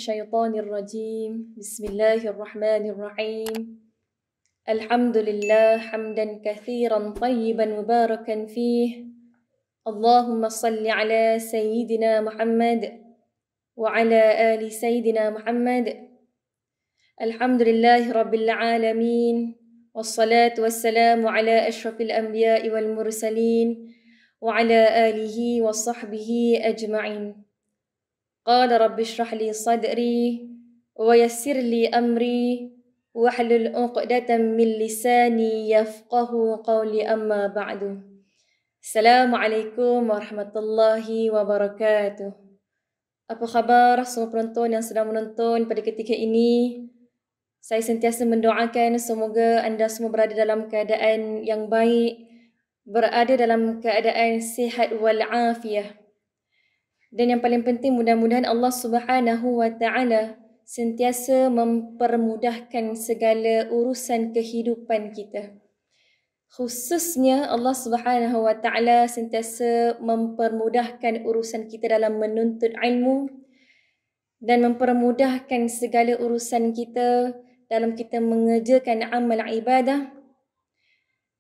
الشيطان الرجيم. بسم الله الرحمن الرحيم. الحمد لله حمدا كثيرا طيبا مباركا فيه. اللهم صل على سيدنا محمد وعلى آل سيدنا محمد. الحمد لله رب العالمين، والصلاة والسلام على أشرف الأنبياء والمرسلين وعلى آله وصحبه أجمعين. قال رب اشرح لي صدري ويسر لي أمري واحلل عقدة من لساني يفقه قولي أما بعد. Assalamualaikum warahmatullahi wabarakatuh. Apa khabar semua penonton yang sedang menonton pada ketika ini? Saya sentiasa mendoakan semoga anda semua berada dalam keadaan yang baik, berada dalam keadaan sihat wal-afiyah. Dan yang paling penting, mudah-mudahan Allah Subhanahu wa taala sentiasa mempermudahkan segala urusan kehidupan kita. Khususnya Allah Subhanahu wa taala sentiasa mempermudahkan urusan kita dalam menuntut ilmu dan mempermudahkan segala urusan kita dalam kita mengerjakan amal ibadah.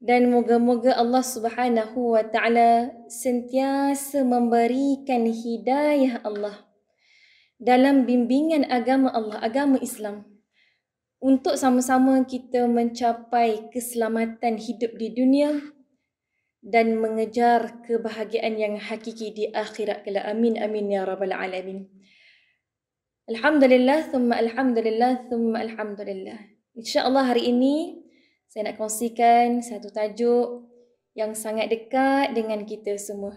Dan moga-moga Allah Subhanahu wa taala sentiasa memberikan hidayah Allah dalam bimbingan agama Allah, agama Islam, untuk sama-sama kita mencapai keselamatan hidup di dunia dan mengejar kebahagiaan yang hakiki di akhirat kelak. Amin amin ya rabbal alamin. Alhamdulillah thumma alhamdulillah thumma alhamdulillah. Insya-Allah hari ini saya nak kongsikan satu tajuk yang sangat dekat dengan kita semua.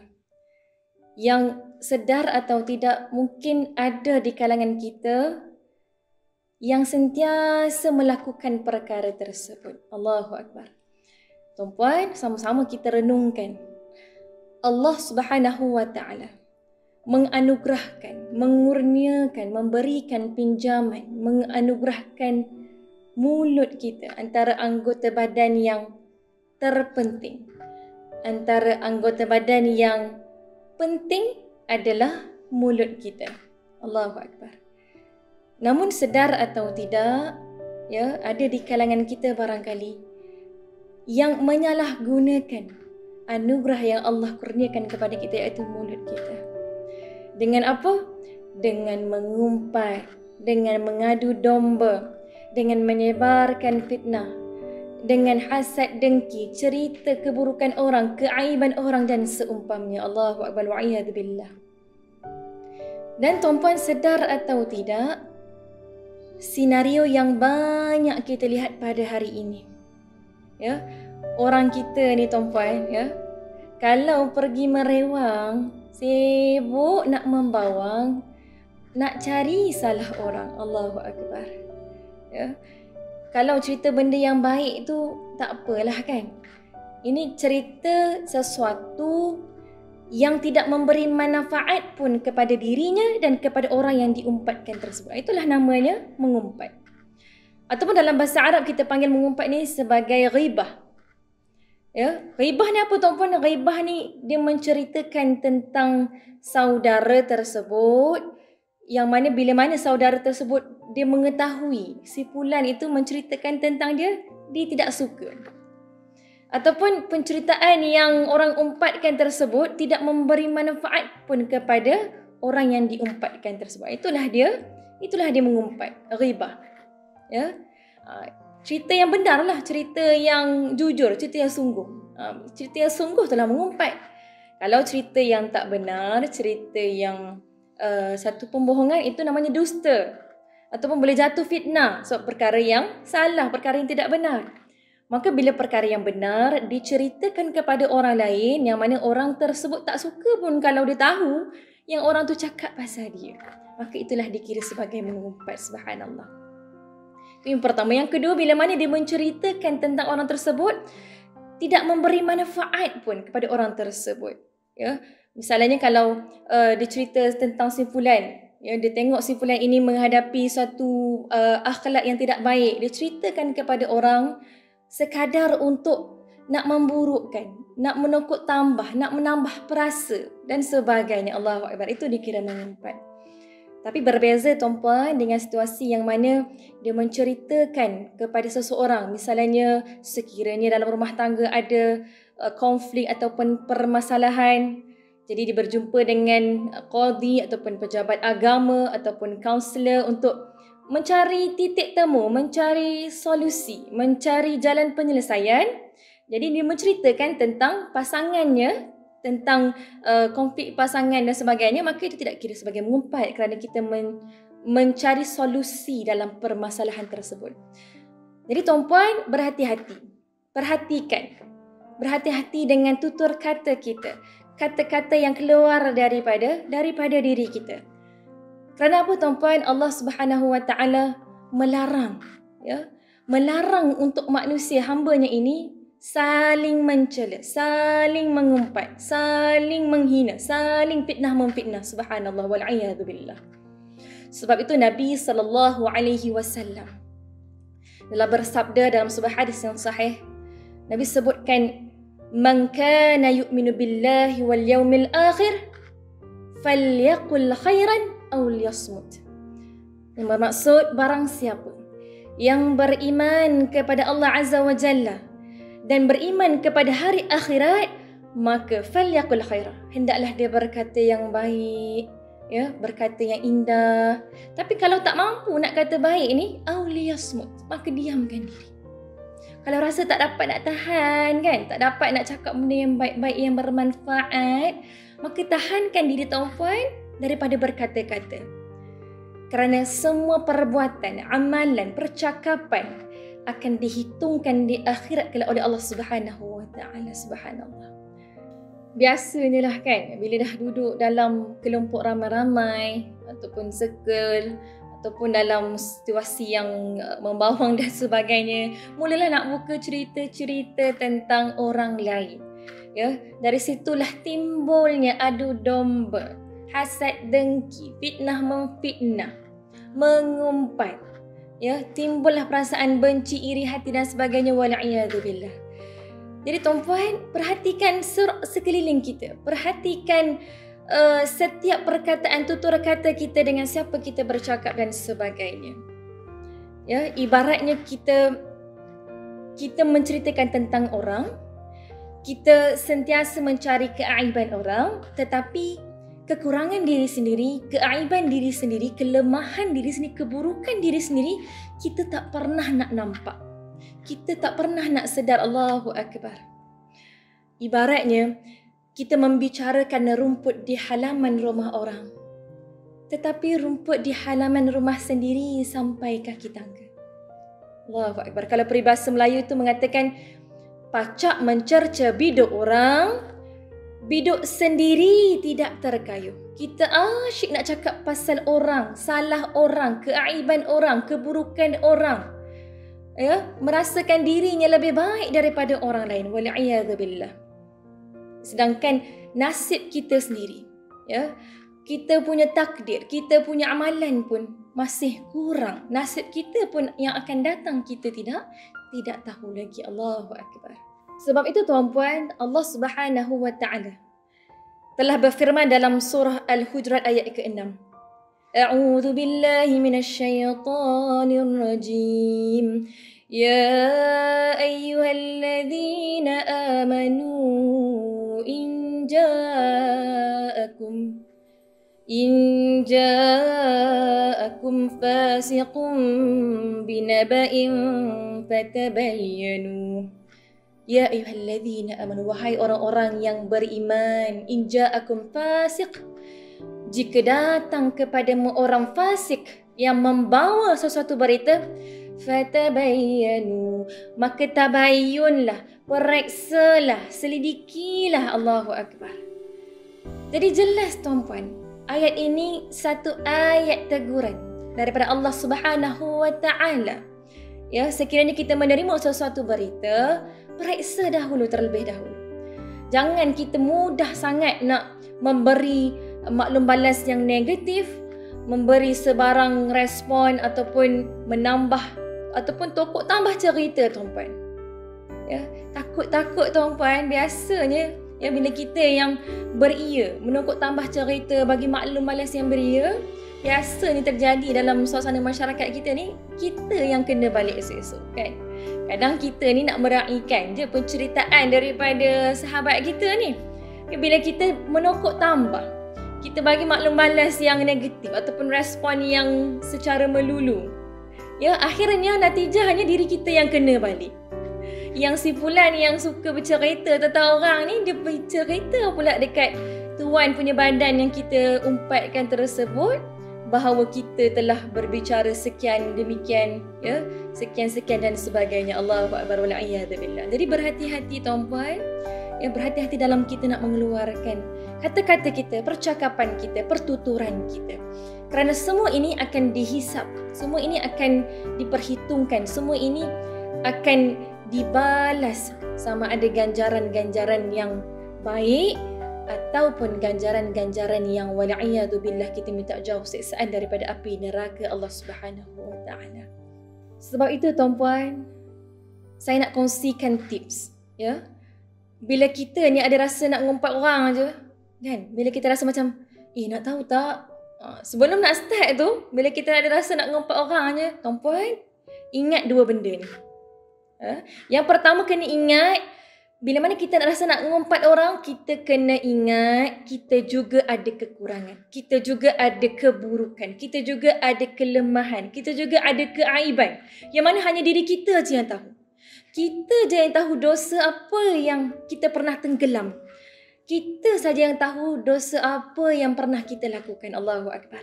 Yang sedar atau tidak mungkin ada di kalangan kita yang sentiasa melakukan perkara tersebut. Allahu Akbar. Tuan-puan, sama-sama kita renungkan. Allah Subhanahu wa taala menganugerahkan, mengurniakan, memberikan pinjaman, menganugerahkan mulut kita, antara anggota badan yang terpenting. Antara anggota badan yang penting adalah mulut kita. Allahu Akbar. Namun sedar atau tidak, ya, ada di kalangan kita barangkali yang menyalahgunakan anugerah yang Allah kurniakan kepada kita, iaitu mulut kita. Dengan apa? Dengan mengumpat, dengan mengadu domba, dengan menyebarkan fitnah, dengan hasad dengki, cerita keburukan orang, keaiban orang dan seumpamanya. Allahu Akbar wa'iyadu billah. Dan tuan-puan, sedar atau tidak, senario yang banyak kita lihat pada hari ini, ya, orang kita ni tuan-puan, ya, kalau pergi merewang, sibuk nak membawang, nak cari salah orang. Allahu Akbar. Ya. Kalau cerita benda yang baik tu tak apalah kan. Ini cerita sesuatu yang tidak memberi manfaat pun kepada dirinya dan kepada orang yang diumpatkan tersebut. Itulah namanya mengumpat. Ataupun dalam bahasa Arab kita panggil mengumpat ni sebagai ghibah. Ya, ghibah ni apa tuan-puan? Ghibah ni dia menceritakan tentang saudara tersebut, yang mana bila mana saudara tersebut dia mengetahui si fulan itu menceritakan tentang dia, dia tidak suka. Ataupun penceritaan yang orang umpatkan tersebut tidak memberi manfaat pun kepada orang yang diumpatkan tersebut. Itulah dia mengumpat, ghibah. Ya. Cerita yang benar lah, cerita yang jujur, cerita yang sungguh. Cerita yang sungguh telah mengumpat. Kalau cerita yang tak benar, cerita yang satu pembohongan, itu namanya dusta. Ataupun boleh jatuh fitnah sebab perkara yang salah, perkara yang tidak benar. Maka bila perkara yang benar diceritakan kepada orang lain, yang mana orang tersebut tak suka pun kalau dia tahu yang orang tu cakap pasal dia, maka itulah dikira sebagai mengumpat. Subhanallah. Itu yang pertama. Yang kedua, bila mana dia menceritakan tentang orang tersebut tidak memberi manfaat pun kepada orang tersebut. Ya, misalnya kalau dia cerita tentang si fulan, ya, dia tengok si fulan ini menghadapi satu akhlak yang tidak baik, dia ceritakan kepada orang sekadar untuk nak memburukkan, nak menokok tambah, nak menambah perasa dan sebagainya. Allahu Akbar. Itu dikira mengumpat. Tapi berbeza tuan-puan dengan situasi yang mana dia menceritakan kepada seseorang. Misalnya sekiranya dalam rumah tangga ada konflik ataupun permasalahan. Jadi dia berjumpa dengan qadi ataupun pejabat agama ataupun kaunselor untuk mencari titik temu, mencari solusi, mencari jalan penyelesaian. Jadi dia menceritakan tentang pasangannya, tentang konflik pasangan dan sebagainya, maka itu tidak kira sebagai mengumpat kerana kita mencari solusi dalam permasalahan tersebut. Jadi tuan-puan, berhati-hati. Perhatikan. Berhati-hati dengan tutur kata kita. Kata-kata yang keluar daripada diri kita. Kerana apa tuan-puan? Allah Subhanahu Wa Taala melarang, ya, melarang untuk manusia hamba-Nya ini saling mencela, saling mengumpat, saling menghina, saling fitnah memfitnah. Subhanallah wal a'yadu billah. Sebab itu Nabi SAW dalam bersabda dalam sebuah hadis yang sahih, Nabi sebutkan, "Man kana yu'minu billahi wal yawmil akhir falyaqul khairan aw liyasmut." Yang bermaksud, barang siapa yang beriman kepada Allah Azza wa Jalla dan beriman kepada hari akhirat, maka falyaqul khaira, hendaklah dia berkata yang baik, ya, berkata yang indah. Tapi kalau tak mampu nak kata baik ni, aw liyasmut, maka diamkan diri. Kalau rasa tak dapat nak tahan kan, tak dapat nak cakap benda yang baik-baik yang bermanfaat, maka tahankan diri tuan-puan daripada berkata-kata. Kerana semua perbuatan, amalan, percakapan akan dihitungkan di akhirat kelak oleh Allah Subhanahu Wa Taala. Subhanallah. Biasanya lah kan, bila dah duduk dalam kelompok ramai-ramai ataupun circle ataupun dalam situasi yang membawang dan sebagainya, mulalah nak buka cerita-cerita tentang orang lain. Ya, dari situlah timbulnya adu domba, hasad dengki, fitnah memfitnah, mengumpat. Ya, timbullah perasaan benci, iri hati dan sebagainya, wal'iyadu billah. Jadi tuan-puan, perhatikan sekeliling kita. Perhatikan setiap perkataan, tutur kata kita dengan siapa kita bercakap dan sebagainya. Ya, ibaratnya kita menceritakan tentang orang, kita sentiasa mencari keaiban orang, tetapi kekurangan diri sendiri, keaiban diri sendiri, kelemahan diri sendiri, keburukan diri sendiri, kita tak pernah nak nampak. Kita tak pernah nak sedar. Allahu Akbar. Ibaratnya, kita membicarakan rumput di halaman rumah orang, tetapi rumput di halaman rumah sendiri sampai kaki tangga. Allahu Akbar. Kalau peribahasa Melayu itu mengatakan, pacak mencerca biduk orang, biduk sendiri tidak terkayuh. Kita asyik nak cakap pasal orang, salah orang, keaiban orang, keburukan orang. Ya, merasakan dirinya lebih baik daripada orang lain. Wal'iyadzubillah. Sedangkan nasib kita sendiri, ya, kita punya takdir, kita punya amalan pun masih kurang. Nasib kita pun yang akan datang kita tidak tahu lagi. Allahu Akbar. Sebab itu tuan-puan, Allah Subhanahu Wa Taala telah berfirman dalam surah Al-Hujurat ayat ke-6. A'udzu billahi minasyaitonir rajim. Ya ayyuhalladzina amanu in ja'akum fasiqun binaba'in fatabayyanu. Ya ayyuhalladzina amanu, wahai orang-orang yang beriman, in ja'akum fasiq, jika datang kepadamu orang fasik yang membawa sesuatu berita, fatabayyanu, maka tabayyunlah, periksalah, selidikilah. Allahu Akbar. Jadi jelas tuan-puan, ayat ini satu ayat teguran daripada Allah Subhanahu Wa Taala. Ya, sekiranya kita menerima sesuatu berita, periksa dahulu terlebih dahulu. Jangan kita mudah sangat nak memberi maklum balas yang negatif, memberi sebarang respon ataupun menambah ataupun tokok tambah cerita tuan-puan. Ya, takut tuan-puan, biasanya ya bila kita yang beria, menokok tambah cerita, bagi maklum balas yang beria, biasanya terjadi dalam suasana masyarakat kita ni, kita yang kena balik esok-esok kan. Kadang kita ni nak meraihkan je penceritaan daripada sahabat kita ni. Bila kita menokok tambah, kita bagi maklum balas yang negatif ataupun respon yang secara melulu, ya, akhirnya natijahnya diri kita yang kena balik. Yang si fulan yang suka bercerita tentang orang ni, dia bercerita pula dekat tuan punya badan yang kita umpatkan tersebut, bahawa kita telah berbicara sekian demikian, ya, sekian dan sebagainya. Allahu akbar wal a'yadu billah. Jadi berhati-hati tuan-puan, ya, berhati-hati dalam kita nak mengeluarkan kata-kata kita, percakapan kita, pertuturan kita. Kerana semua ini akan dihisap, semua ini akan diperhitungkan, semua ini akan dibalas sama ada ganjaran-ganjaran yang baik ataupun ganjaran-ganjaran yang wal'iyadu billah, kita minta jauh siksaan daripada api neraka Allah Subhanahu wa taala. Sebab itu tuan-puan, saya nak kongsikan tips, ya. Bila kita ni ada rasa nak ngumpat orang je, kan? Bila kita rasa macam, nak tahu tak? Sebelum nak start tu, bila kita ada rasa nak ngumpat orang je, tuan-puan, ingat dua benda ni. Yang pertama kena ingat, bila mana kita nak rasa nak ngumpat orang, kita kena ingat kita juga ada kekurangan. Kita juga ada keburukan. Kita juga ada kelemahan. Kita juga ada keaiban. Yang mana hanya diri kita je yang tahu. Kita je yang tahu dosa apa yang kita pernah tenggelam. Kita saja yang tahu dosa apa yang pernah kita lakukan. Allahu akbar.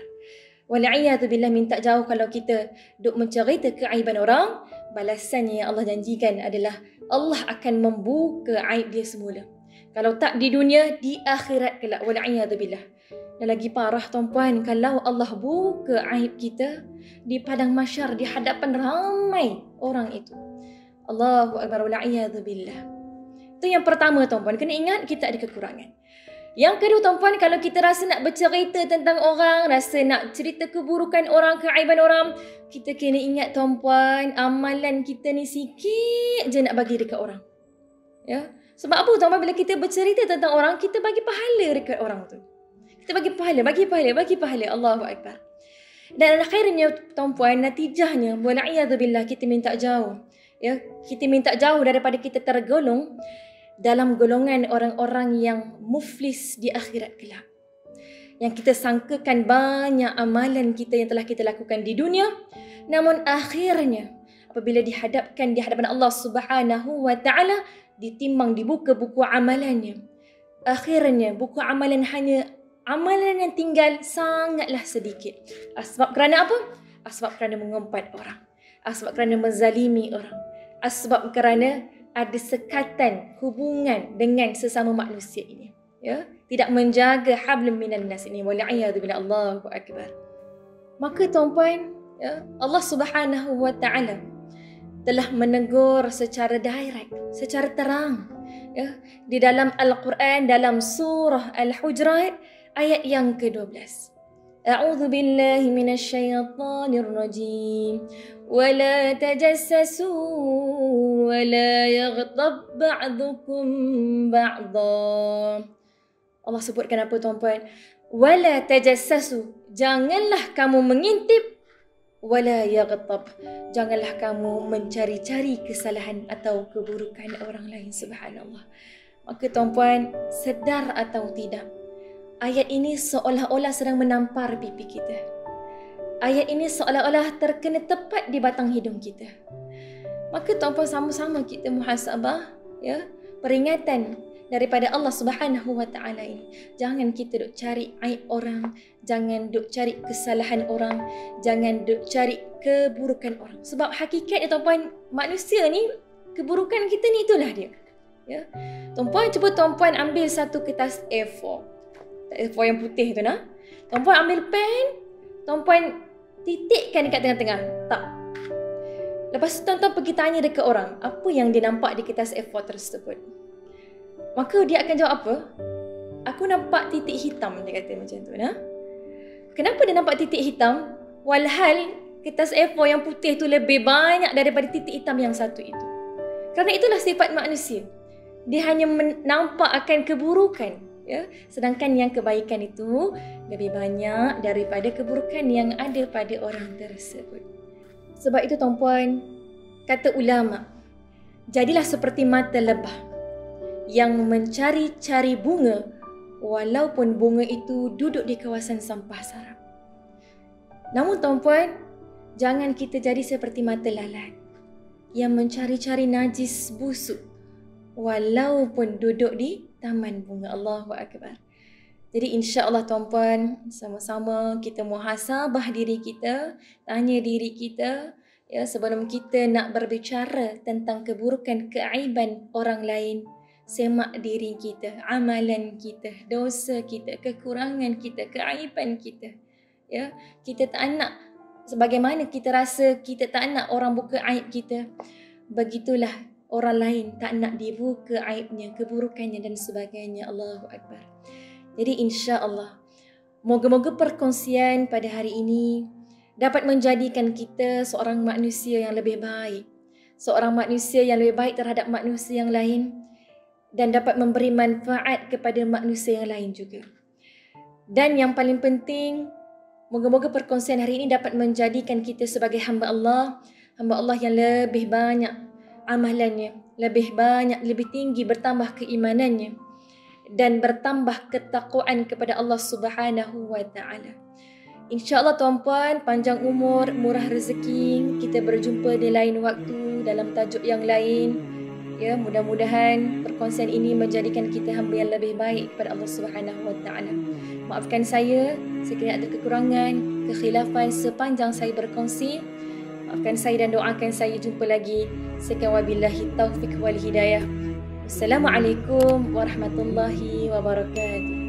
Wal'iyadu billah, minta jauh kalau kita duk mencerita keaiban orang, balasannya yang Allah janjikan adalah Allah akan membuka aib dia semula. Kalau tak di dunia, di akhirat kelak. Wal'iyadu billah. Dan lagi parah tuan-puan, kalau Allah buka aib kita di padang mahsyar, di hadapan ramai orang itu. Allahu akbar wal'iyadu billah. Itu yang pertama tuan-puan, kena ingat kita ada kekurangan. Yang kedua tuan-puan, kalau kita rasa nak bercerita tentang orang, rasa nak cerita keburukan orang, keaiban orang, kita kena ingat tuan-puan, amalan kita ni sikit je nak bagi dekat orang. Ya. Sebab apa tuan-puan, bila kita bercerita tentang orang, kita bagi pahala dekat orang tu. Kita bagi pahala. Allahu akbar. Dan akhirnya tuan-puan, natijahnya, wal'iyadzubillah, kita minta jauh. Ya, kita minta jauh daripada kita tergolong dalam golongan orang-orang yang muflis di akhirat kelak. Yang kita sangkakan banyak amalan kita yang telah kita lakukan di dunia, namun akhirnya apabila dihadapkan di hadapan Allah Subhanahu wa taala, ditimbang, dibuka buku amalannya, akhirnya buku amalan hanya amalan yang tinggal sangatlah sedikit. Sebab kerana apa? Sebab kerana mengumpat orang, sebab kerana menzalimi orang, sebab kerana ada sekatan hubungan dengan sesama manusia ini, ya, tidak menjaga hablum minan nas ini. Wal'iyadu billah. Allahu akbar. Maka tuan-puan, ya, Allah Subhanahu wa taala telah menegur secara direct, secara terang, ya, di dalam Al-Quran, dalam surah Al-Hujurat ayat yang ke-12. A'udzu billahi minasyaitonir rajim. Wala tajassasu wala yaghtab ba'dukum ba'dha. Allah sebutkan apa tuan-puan? Wala tajassasu, janganlah kamu mengintip. Wala yaghtab, janganlah kamu mencari-cari kesalahan atau keburukan orang lain. Subhanallah. Maka tuan-puan, sedar atau tidak, ayat ini seolah-olah sedang menampar pipi kita. Ayat ini seolah-olah terkena tepat di batang hidung kita. Maka tuan-puan, sama-sama kita muhasabah, ya, peringatan daripada Allah Subhanahu wa taala ini. Jangan kita duk cari aib orang, jangan duk cari kesalahan orang, jangan duk cari keburukan orang. Sebab hakikatnya tuan-puan, manusia ni, keburukan kita ni itulah dia. Ya. Tuan-puan, cuba tuan-puan ambil satu kertas A4. A4 yang putih tu nah. Tuan-puan ambil pen, tuan-puan titikkan dekat tengah-tengah. Tak. Lepas tu tuan-tuan pergi tanya dekat orang, apa yang dia nampak di kertas A4 tersebut. Maka dia akan jawab apa? Aku nampak titik hitam, dia kata macam tu nah. Kenapa dia nampak titik hitam? Walhal kertas A4 yang putih tu lebih banyak daripada titik hitam yang satu itu. Kerana itulah sifat manusia. Dia hanya nampak akan keburukan, ya. Sedangkan yang kebaikan itu lebih banyak daripada keburukan yang ada pada orang tersebut. Sebab itu tuan-puan, kata ulama, jadilah seperti mata lebah yang mencari-cari bunga walaupun bunga itu duduk di kawasan sampah sarap. Namun tuan-puan, jangan kita jadi seperti mata lalat yang mencari-cari najis busuk walaupun duduk di taman bunga. Allahu Akbar. Jadi insya-Allah tuan-puan, sama-sama kita muhasabah diri kita, tanya diri kita ya sebelum kita nak berbicara tentang keburukan, keaiban orang lain, semak diri kita, amalan kita, dosa kita, kekurangan kita, keaiban kita. Ya, kita tak nak sebagaimana kita rasa kita tak nak orang buka aib kita, begitulah orang lain tak nak dibuka aibnya, keburukannya dan sebagainya. Allahu Akbar. Jadi insya-Allah, moga-moga perkongsian pada hari ini dapat menjadikan kita seorang manusia yang lebih baik, seorang manusia yang lebih baik terhadap manusia yang lain dan dapat memberi manfaat kepada manusia yang lain juga. Dan yang paling penting, moga-moga perkongsian hari ini dapat menjadikan kita sebagai hamba Allah yang lebih banyak amalannya, lebih banyak, lebih tinggi bertambah keimanannya dan bertambah ketakwaan kepada Allah Subhanahu wa taala. InsyaAllah tuan-puan, panjang umur, murah rezeki. Kita berjumpa di lain waktu dalam tajuk yang lain. Ya, mudah-mudahan perkongsian ini menjadikan kita hamba yang lebih baik kepada Allah Subhanahu wa taala. Maafkan saya sekiranya ada kekurangan, kekhilafan sepanjang saya berkongsi. Maafkan saya dan doakan saya jumpa lagi. Sekian wabillahi taufiq wal hidayah. Assalamualaikum warahmatullahi wabarakatuh.